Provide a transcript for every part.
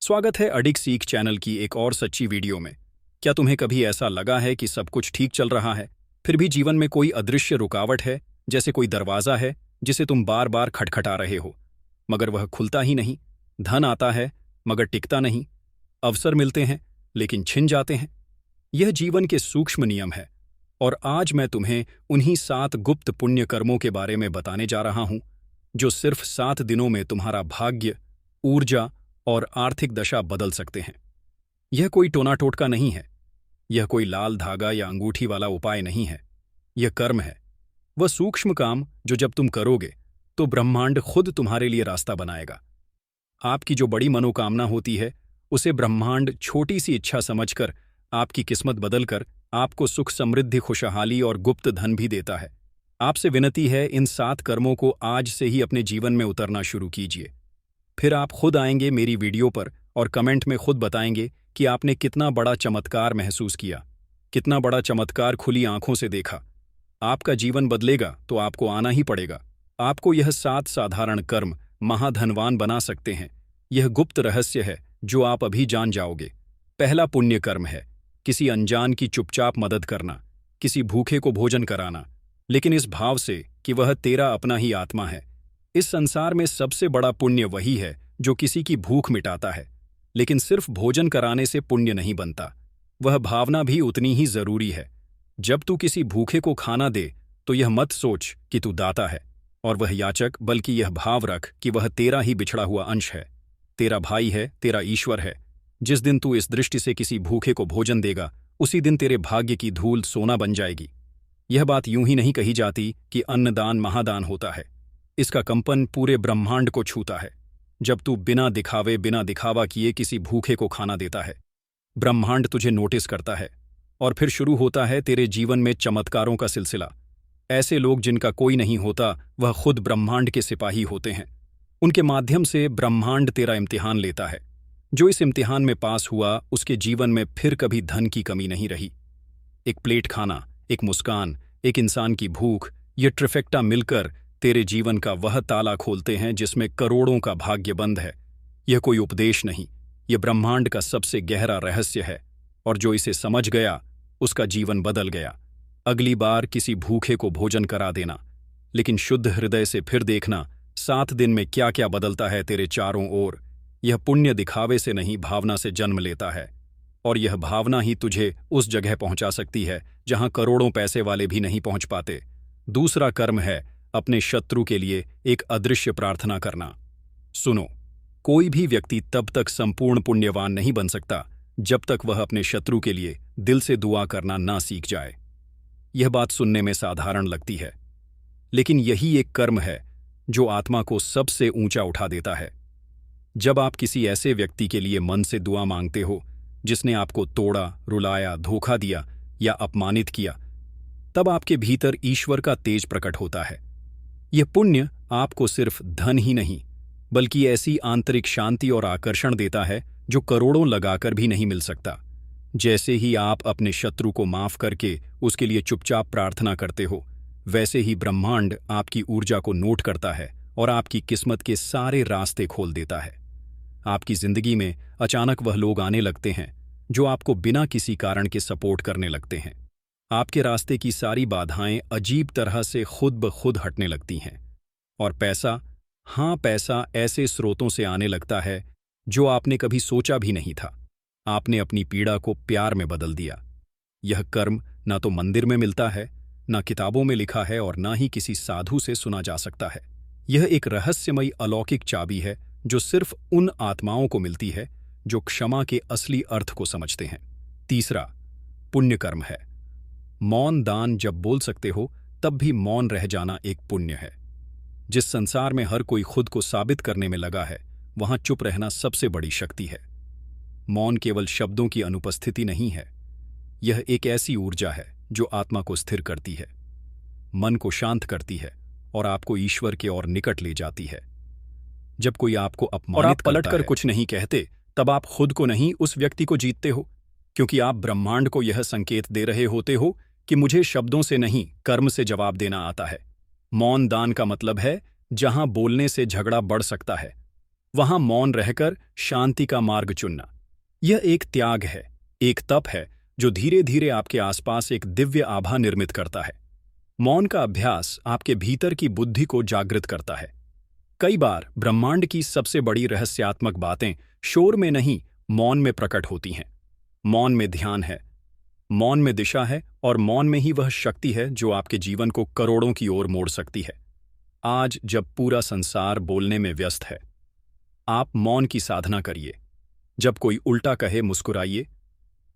स्वागत है अडिग सीख चैनल की एक और सच्ची वीडियो में। क्या तुम्हें कभी ऐसा लगा है कि सब कुछ ठीक चल रहा है, फिर भी जीवन में कोई अदृश्य रुकावट है, जैसे कोई दरवाज़ा है जिसे तुम बार बार खटखटा रहे हो, मगर वह खुलता ही नहीं। धन आता है मगर टिकता नहीं, अवसर मिलते हैं लेकिन छिन जाते हैं। यह जीवन के सूक्ष्म नियम है, और आज मैं तुम्हें उन्हीं 7 गुप्त पुण्य कर्मों के बारे में बताने जा रहा हूं, जो सिर्फ 7 दिनों में तुम्हारा भाग्य, ऊर्जा और आर्थिक दशा बदल सकते हैं। यह कोई टोना टोटका नहीं है, यह कोई लाल धागा या अंगूठी वाला उपाय नहीं है। यह कर्म है, वह सूक्ष्म काम जो जब तुम करोगे तो ब्रह्मांड खुद तुम्हारे लिए रास्ता बनाएगा। आपकी जो बड़ी मनोकामना होती है, उसे ब्रह्मांड छोटी सी इच्छा समझकर आपकी किस्मत बदलकर आपको सुख, समृद्धि, खुशहाली और गुप्त धन भी देता है। आपसे विनती है, इन 7 कर्मों को आज से ही अपने जीवन में उतरना शुरू कीजिए। फिर आप खुद आएंगे मेरी वीडियो पर और कमेंट में खुद बताएंगे कि आपने कितना बड़ा चमत्कार महसूस किया, कितना बड़ा चमत्कार खुली आंखों से देखा। आपका जीवन बदलेगा तो आपको आना ही पड़ेगा। आपको यह 7 साधारण कर्म महाधनवान बना सकते हैं। यह गुप्त रहस्य है जो आप अभी जान जाओगे। पहला पुण्य कर्म है किसी अनजान की चुपचाप मदद करना, किसी भूखे को भोजन कराना, लेकिन इस भाव से कि वह तेरा अपना ही आत्मा है। इस संसार में सबसे बड़ा पुण्य वही है जो किसी की भूख मिटाता है, लेकिन सिर्फ भोजन कराने से पुण्य नहीं बनता, वह भावना भी उतनी ही जरूरी है। जब तू किसी भूखे को खाना दे तो यह मत सोच कि तू दाता है और वह याचक, बल्कि यह भाव रख कि वह तेरा ही बिछड़ा हुआ अंश है, तेरा भाई है, तेरा ईश्वर है। जिस दिन तू इस दृष्टि से किसी भूखे को भोजन देगा, उसी दिन तेरे भाग्य की धूल सोना बन जाएगी। यह बात यूं ही नहीं कही जाती कि अन्नदान महादान होता है। इसका कंपन पूरे ब्रह्मांड को छूता है। जब तू बिना दिखावे, बिना दिखावा किए किसी भूखे को खाना देता है, ब्रह्मांड तुझे नोटिस करता है, और फिर शुरू होता है तेरे जीवन में चमत्कारों का सिलसिला। ऐसे लोग जिनका कोई नहीं होता, वह खुद ब्रह्मांड के सिपाही होते हैं। उनके माध्यम से ब्रह्मांड तेरा इम्तिहान लेता है। जो इस इम्तिहान में पास हुआ, उसके जीवन में फिर कभी धन की कमी नहीं रही। एक प्लेट खाना, एक मुस्कान, एक इंसान की भूख, ये ट्रिफेक्टा मिलकर तेरे जीवन का वह ताला खोलते हैं जिसमें करोड़ों का भाग्य बंद है। यह कोई उपदेश नहीं, यह ब्रह्मांड का सबसे गहरा रहस्य है, और जो इसे समझ गया उसका जीवन बदल गया। अगली बार किसी भूखे को भोजन करा देना, लेकिन शुद्ध हृदय से फिर देखना 7 दिन में क्या क्या बदलता है तेरे चारों ओर। यह पुण्य दिखावे से नहीं, भावना से जन्म लेता है, और यह भावना ही तुझे उस जगह पहुंचा सकती है जहां करोड़ों पैसे वाले भी नहीं पहुंच पाते। दूसरा कर्म है अपने शत्रु के लिए एक अदृश्य प्रार्थना करना। सुनो, कोई भी व्यक्ति तब तक संपूर्ण पुण्यवान नहीं बन सकता जब तक वह अपने शत्रु के लिए दिल से दुआ करना ना सीख जाए। यह बात सुनने में साधारण लगती है, लेकिन यही एक कर्म है जो आत्मा को सबसे ऊंचा उठा देता है। जब आप किसी ऐसे व्यक्ति के लिए मन से दुआ मांगते हो जिसने आपको तोड़ा, रुलाया, धोखा दिया या अपमानित किया, तब आपके भीतर ईश्वर का तेज प्रकट होता है। यह पुण्य आपको सिर्फ धन ही नहीं, बल्कि ऐसी आंतरिक शांति और आकर्षण देता है जो करोड़ों लगाकर भी नहीं मिल सकता। जैसे ही आप अपने शत्रु को माफ करके उसके लिए चुपचाप प्रार्थना करते हो, वैसे ही ब्रह्मांड आपकी ऊर्जा को नोट करता है और आपकी किस्मत के सारे रास्ते खोल देता है। आपकी जिंदगी में अचानक वह लोग आने लगते हैं जो आपको बिना किसी कारण के सपोर्ट करने लगते हैं। आपके रास्ते की सारी बाधाएं अजीब तरह से खुद ब खुद हटने लगती हैं, और पैसा, हाँ पैसा, ऐसे स्रोतों से आने लगता है जो आपने कभी सोचा भी नहीं था। आपने अपनी पीड़ा को प्यार में बदल दिया। यह कर्म ना तो मंदिर में मिलता है, ना किताबों में लिखा है, और ना ही किसी साधु से सुना जा सकता है। यह एक रहस्यमयी अलौकिक चाबी है जो सिर्फ उन आत्माओं को मिलती है जो क्षमा के असली अर्थ को समझते हैं। तीसरा पुण्य कर्म है मौन दान। जब बोल सकते हो तब भी मौन रह जाना एक पुण्य है। जिस संसार में हर कोई खुद को साबित करने में लगा है, वहां चुप रहना सबसे बड़ी शक्ति है। मौन केवल शब्दों की अनुपस्थिति नहीं है, यह एक ऐसी ऊर्जा है जो आत्मा को स्थिर करती है, मन को शांत करती है और आपको ईश्वर के और निकट ले जाती है। जब कोई आपको अपमानित और आप पलटकर कुछ नहीं कहते, तब आप खुद को नहीं, उस व्यक्ति को जीतते हो, क्योंकि आप ब्रह्मांड को यह संकेत दे रहे होते हो कि मुझे शब्दों से नहीं, कर्म से जवाब देना आता है। मौन दान का मतलब है जहां बोलने से झगड़ा बढ़ सकता है, वहां मौन रहकर शांति का मार्ग चुनना, यह एक त्याग है, एक तप है जो धीरे धीरे आपके आसपास एक दिव्य आभा निर्मित करता है। मौन का अभ्यास आपके भीतर की बुद्धि को जागृत करता है। कई बार ब्रह्मांड की सबसे बड़ी रहस्यात्मक बातें शोर में नहीं, मौन में प्रकट होती हैं। मौन में ध्यान है, मौन में दिशा है, और मौन में ही वह शक्ति है जो आपके जीवन को करोड़ों की ओर मोड़ सकती है। आज जब पूरा संसार बोलने में व्यस्त है, आप मौन की साधना करिए। जब कोई उल्टा कहे, मुस्कुराइए।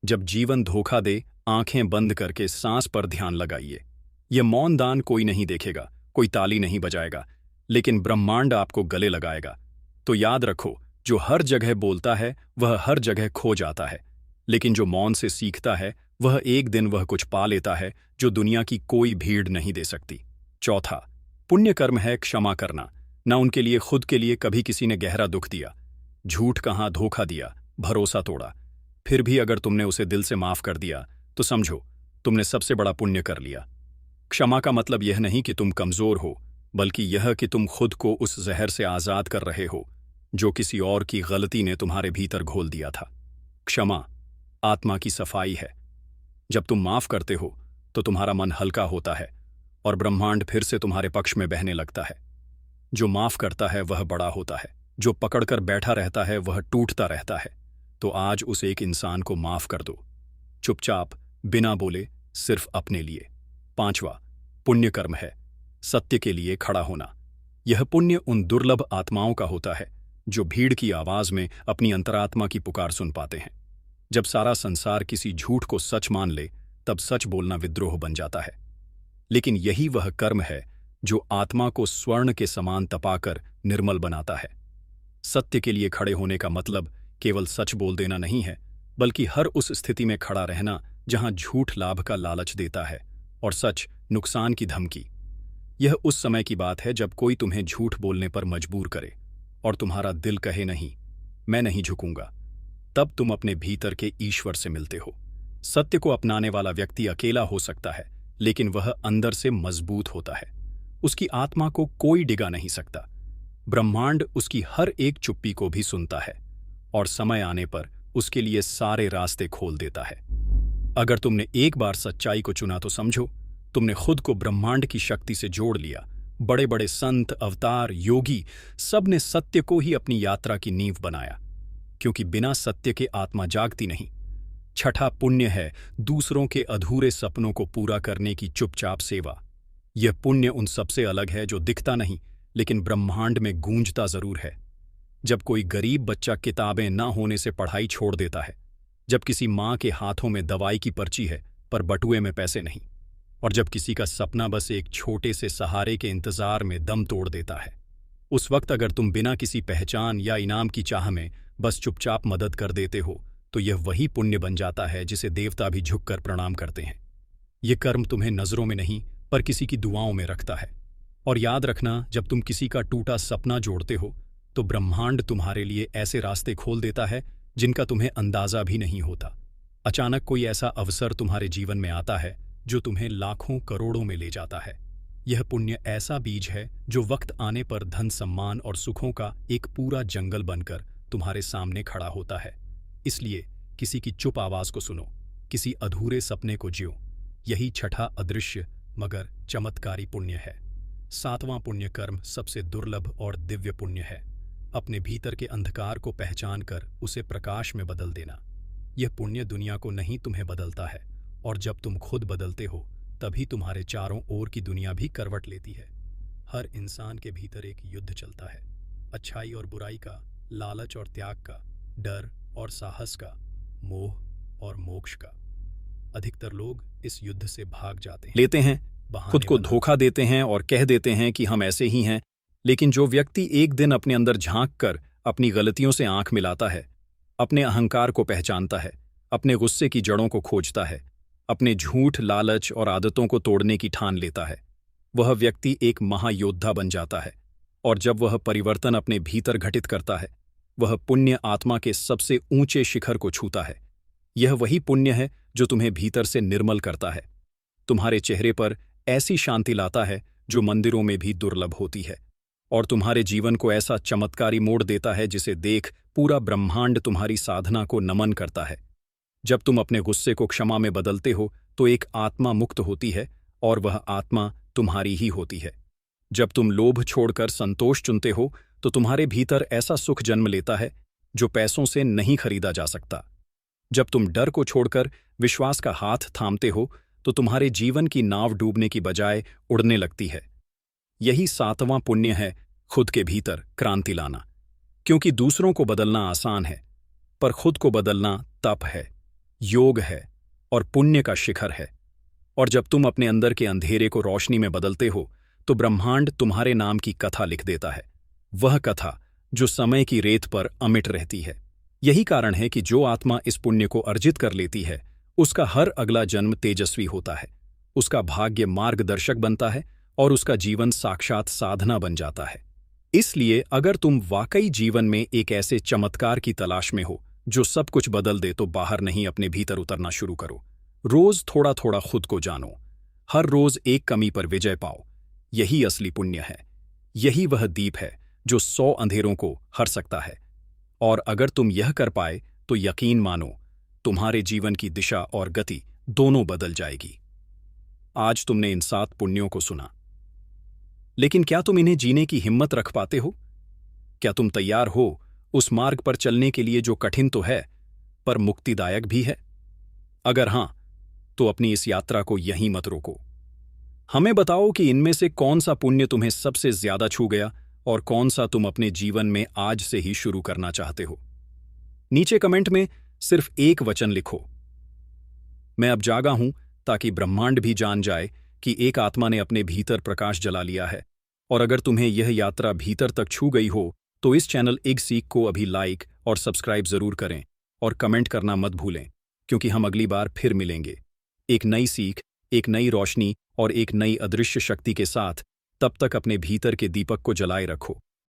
जब जीवन धोखा दे, आंखें बंद करके सांस पर ध्यान लगाइए। यह मौन दान कोई नहीं देखेगा, कोई ताली नहीं बजाएगा, लेकिन ब्रह्मांड आपको गले लगाएगा। तो याद रखो, जो हर जगह बोलता है वह हर जगह खो जाता है, लेकिन जो मौन से सीखता है वह एक दिन वह कुछ पा लेता है जो दुनिया की कोई भीड़ नहीं दे सकती। चौथा, पुण्य कर्म है क्षमा करना। न उनके लिए, खुद के लिए कभी किसी ने गहरा दुख दिया, झूठ कहा, धोखा दिया, भरोसा तोड़ा, फिर भी अगर तुमने उसे दिल से माफ कर दिया तो समझो तुमने सबसे बड़ा पुण्य कर लिया। क्षमा का मतलब यह नहीं कि तुम कमजोर हो, बल्कि यह कि तुम खुद को उस जहर से आजाद कर रहे हो जो किसी और की गलती ने तुम्हारे भीतर घोल दिया था। क्षमा आत्मा की सफाई है। जब तुम माफ करते हो तो तुम्हारा मन हल्का होता है और ब्रह्मांड फिर से तुम्हारे पक्ष में बहने लगता है। जो माफ करता है वह बड़ा होता है, जो पकड़कर बैठा रहता है वह टूटता रहता है। तो आज उस एक इंसान को माफ कर दो, चुपचाप, बिना बोले, सिर्फ अपने लिए। पांचवा, पुण्य कर्म है सत्य के लिए खड़ा होना। यह पुण्य उन दुर्लभ आत्माओं का होता है जो भीड़ की आवाज में अपनी अंतरात्मा की पुकार सुन पाते हैं। जब सारा संसार किसी झूठ को सच मान ले, तब सच बोलना विद्रोह बन जाता है। लेकिन यही वह कर्म है जो आत्मा को स्वर्ण के समान तपाकर निर्मल बनाता है। सत्य के लिए खड़े होने का मतलब केवल सच बोल देना नहीं है, बल्कि हर उस स्थिति में खड़ा रहना जहां झूठ लाभ का लालच देता है और सच नुकसान की धमकी। यह उस समय की बात है जब कोई तुम्हें झूठ बोलने पर मजबूर करे और तुम्हारा दिल कहे, नहीं, मैं नहीं झुकूंगा। तब तुम अपने भीतर के ईश्वर से मिलते हो। सत्य को अपनाने वाला व्यक्ति अकेला हो सकता है, लेकिन वह अंदर से मजबूत होता है। उसकी आत्मा को कोई डिगा नहीं सकता। ब्रह्मांड उसकी हर एक चुप्पी को भी सुनता है और समय आने पर उसके लिए सारे रास्ते खोल देता है। अगर तुमने एक बार सच्चाई को चुना तो समझो तुमने खुद को ब्रह्मांड की शक्ति से जोड़ लिया। बड़े बड़े संत, अवतार, योगी, सब ने सत्य को ही अपनी यात्रा की नींव बनाया, क्योंकि बिना सत्य के आत्मा जागती नहीं। छठा पुण्य है दूसरों के अधूरे सपनों को पूरा करने की चुपचाप सेवा। यह पुण्य उन सबसे अलग है जो दिखता नहीं, लेकिन ब्रह्मांड में गूंजता जरूर है। जब कोई गरीब बच्चा किताबें न होने से पढ़ाई छोड़ देता है, जब किसी माँ के हाथों में दवाई की पर्ची है पर बटुए में पैसे नहीं, और जब किसी का सपना बस एक छोटे से सहारे के इंतजार में दम तोड़ देता है, उस वक्त अगर तुम बिना किसी पहचान या इनाम की चाह में बस चुपचाप मदद कर देते हो, तो यह वही पुण्य बन जाता है जिसे देवता भी झुककर प्रणाम करते हैं। यह कर्म तुम्हें नजरों में नहीं पर किसी की दुआओं में रखता है। और याद रखना, जब तुम किसी का टूटा सपना जोड़ते हो तो ब्रह्मांड तुम्हारे लिए ऐसे रास्ते खोल देता है जिनका तुम्हें अंदाजा भी नहीं होता। अचानक कोई ऐसा अवसर तुम्हारे जीवन में आता है जो तुम्हें लाखों करोड़ों में ले जाता है। यह पुण्य ऐसा बीज है जो वक्त आने पर धन, सम्मान और सुखों का एक पूरा जंगल बनकर तुम्हारे सामने खड़ा होता है। इसलिए किसी की चुप आवाज को सुनो, किसी अधूरे सपने को जियो। यही छठा अदृश्य मगर चमत्कारी पुण्य है। सातवां पुण्य कर्म सबसे दुर्लभ और दिव्य पुण्य है। अपने भीतर के अंधकार को पहचान कर उसे प्रकाश में बदल देना। यह पुण्य दुनिया को नहीं, तुम्हें बदलता है, और जब तुम खुद बदलते हो तभी तुम्हारे चारों ओर की दुनिया भी करवट लेती है। हर इंसान के भीतर एक युद्ध चलता है, अच्छाई और बुराई का, लालच और त्याग का, डर और साहस का, मोह और मोक्ष का। अधिकतर लोग इस युद्ध से भाग जाते हैं, खुद को धोखा देते हैं और कह देते हैं कि हम ऐसे ही हैं। लेकिन जो व्यक्ति एक दिन अपने अंदर झांक कर अपनी गलतियों से आंख मिलाता है, अपने अहंकार को पहचानता है, अपने गुस्से की जड़ों को खोजता है, अपने झूठ, लालच और आदतों को तोड़ने की ठान लेता है, वह व्यक्ति एक महायोद्धा बन जाता है। और जब वह परिवर्तन अपने भीतर घटित करता है, वह पुण्य आत्मा के सबसे ऊंचे शिखर को छूता है। यह वही पुण्य है जो तुम्हें भीतर से निर्मल करता है, तुम्हारे चेहरे पर ऐसी शांति लाता है जो मंदिरों में भी दुर्लभ होती है। और तुम्हारे जीवन को ऐसा चमत्कारी मोड़ देता है जिसे देख पूरा ब्रह्मांड तुम्हारी साधना को नमन करता है। जब तुम अपने गुस्से को क्षमा में बदलते हो तो एक आत्मा मुक्त होती है और वह आत्मा तुम्हारी ही होती है। जब तुम लोभ छोड़कर संतोष चुनते हो तो तुम्हारे भीतर ऐसा सुख जन्म लेता है जो पैसों से नहीं खरीदा जा सकता। जब तुम डर को छोड़कर विश्वास का हाथ थामते हो तो तुम्हारे जीवन की नाव डूबने की बजाय उड़ने लगती है। यही 7वां पुण्य है, खुद के भीतर क्रांति लाना। क्योंकि दूसरों को बदलना आसान है, पर खुद को बदलना तप है, योग है और पुण्य का शिखर है। और जब तुम अपने अंदर के अंधेरे को रोशनी में बदलते हो तो ब्रह्मांड तुम्हारे नाम की कथा लिख देता है, वह कथा जो समय की रेत पर अमिट रहती है। यही कारण है कि जो आत्मा इस पुण्य को अर्जित कर लेती है उसका हर अगला जन्म तेजस्वी होता है, उसका भाग्य मार्गदर्शक बनता है और उसका जीवन साक्षात साधना बन जाता है। इसलिए अगर तुम वाकई जीवन में एक ऐसे चमत्कार की तलाश में हो जो सब कुछ बदल दे तो बाहर नहीं, अपने भीतर उतरना शुरू करो। रोज थोड़ा थोड़ा खुद को जानो, हर रोज एक कमी पर विजय पाओ। यही असली पुण्य है, यही वह दीप है जो 100 अंधेरों को हर सकता है। और अगर तुम यह कर पाए तो यकीन मानो, तुम्हारे जीवन की दिशा और गति दोनों बदल जाएगी। आज तुमने इन 7 पुण्यों को सुना, लेकिन क्या तुम इन्हें जीने की हिम्मत रख पाते हो? क्या तुम तैयार हो उस मार्ग पर चलने के लिए जो कठिन तो है पर मुक्तिदायक भी है? अगर हां, तो अपनी इस यात्रा को यहीं मत रोको। हमें बताओ कि इनमें से कौन सा पुण्य तुम्हें सबसे ज्यादा छू गया और कौन सा तुम अपने जीवन में आज से ही शुरू करना चाहते हो। नीचे कमेंट में सिर्फ एक वचन लिखो, मैं अब जागा हूं, ताकि ब्रह्मांड भी जान जाए कि एक आत्मा ने अपने भीतर प्रकाश जला लिया है। और अगर तुम्हें यह यात्रा भीतर तक छू गई हो तो इस चैनल एक सीख को अभी लाइक और सब्सक्राइब जरूर करें और कमेंट करना मत भूलें, क्योंकि हम अगली बार फिर मिलेंगे एक नई सीख, एक नई रोशनी और एक नई अदृश्य शक्ति के साथ। तब तक अपने भीतर के दीपक को जलाए रखो।